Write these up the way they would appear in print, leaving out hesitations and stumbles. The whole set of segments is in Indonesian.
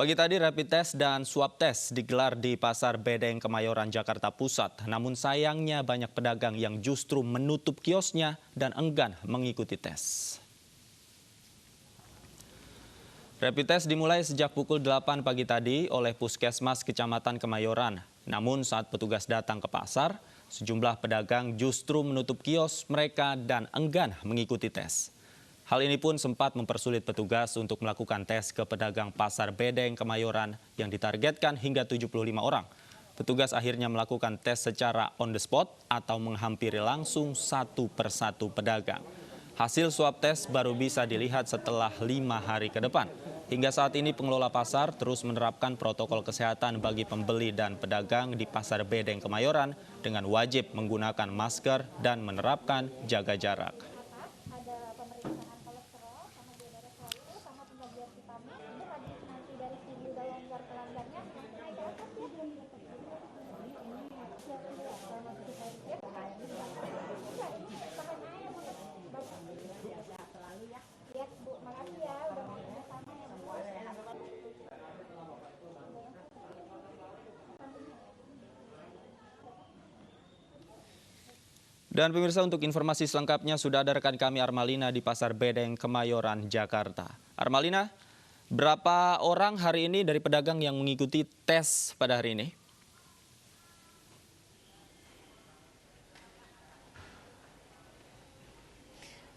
Pagi tadi rapid test dan swab test digelar di Pasar Bedeng Kemayoran, Jakarta Pusat. Namun sayangnya banyak pedagang yang justru menutup kiosnya dan enggan mengikuti tes. Rapid test dimulai sejak pukul 8 pagi tadi oleh Puskesmas Kecamatan Kemayoran. Namun saat petugas datang ke pasar, sejumlah pedagang justru menutup kios mereka dan enggan mengikuti tes. Hal ini pun sempat mempersulit petugas untuk melakukan tes ke pedagang Pasar Bedeng Kemayoran yang ditargetkan hingga 75 orang. Petugas akhirnya melakukan tes secara on the spot atau menghampiri langsung satu persatu pedagang. Hasil swab tes baru bisa dilihat setelah 5 hari ke depan. Hingga saat ini pengelola pasar terus menerapkan protokol kesehatan bagi pembeli dan pedagang di Pasar Bedeng Kemayoran dengan wajib menggunakan masker dan menerapkan jaga jarak. Dan pemirsa, untuk informasi selengkapnya sudah ada rekan kami Armalina di Pasar Bedeng Kemayoran, Jakarta. Armalina, berapa orang hari ini dari pedagang yang mengikuti tes pada hari ini?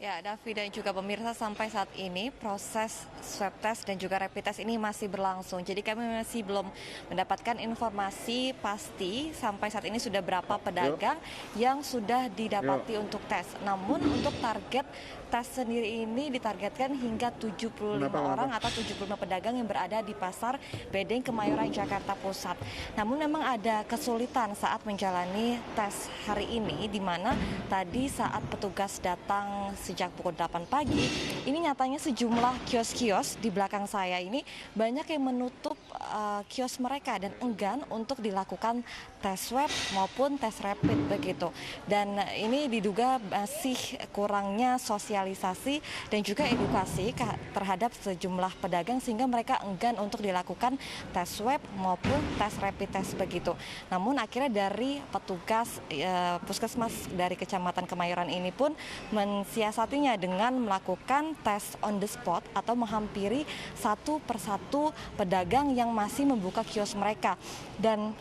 Ya, Davi dan juga pemirsa, sampai saat ini proses swab test dan juga rapid test ini masih berlangsung. Jadi kami masih belum mendapatkan informasi pasti sampai saat ini sudah berapa pedagang yang sudah didapati untuk tes. Namun untuk target tes sendiri ini ditargetkan hingga 75 orang atau 75 pedagang yang berada di Pasar Bedeng Kemayoran, Jakarta Pusat. Namun memang ada kesulitan saat menjalani tes hari ini, di mana tadi saat petugas datang sejak pukul 8 pagi, ini nyatanya sejumlah kios-kios di belakang saya ini banyak yang menutup kios mereka dan enggan untuk dilakukan tes swab maupun tes rapid begitu. Dan ini diduga masih kurangnya sosialisasi dan juga edukasi terhadap sejumlah pedagang sehingga mereka enggan untuk dilakukan tes swab maupun tes rapid test begitu. Namun akhirnya dari petugas puskesmas dari Kecamatan Kemayoran ini pun mensiasatinya dengan melakukan tes on the spot atau menghampiri satu persatu pedagang yang masih membuka kios mereka. Dan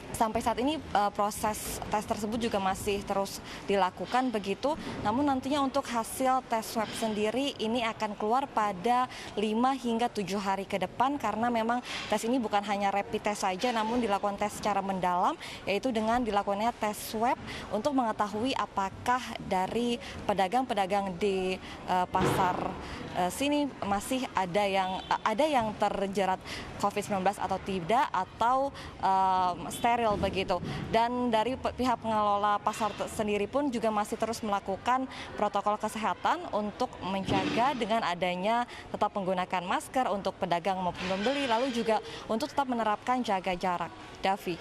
sampai saat ini proses tes tersebut juga masih terus dilakukan begitu. Namun nantinya untuk hasil tes swab sendiri ini akan keluar pada 5 hingga 7 hari ke depan, karena memang tes ini bukan hanya rapid test saja namun dilakukan tes secara mendalam, yaitu dengan dilakukannya tes swab untuk mengetahui apakah dari pedagang-pedagang di pasar sini masih ada yang terjerat COVID-19 atau tidak, atau steril begitu. Dan dari pihak pengelola pasar sendiri pun juga masih terus melakukan protokol kesehatan untuk menjaga dengan adanya tetap menggunakan masker untuk pedagang maupun pembeli, lalu juga untuk tetap menerapkan jaga jarak. Davi.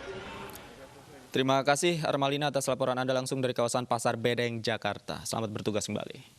Terima kasih Armalina atas laporan Anda langsung dari kawasan Pasar Bedeng, Jakarta. Selamat bertugas kembali.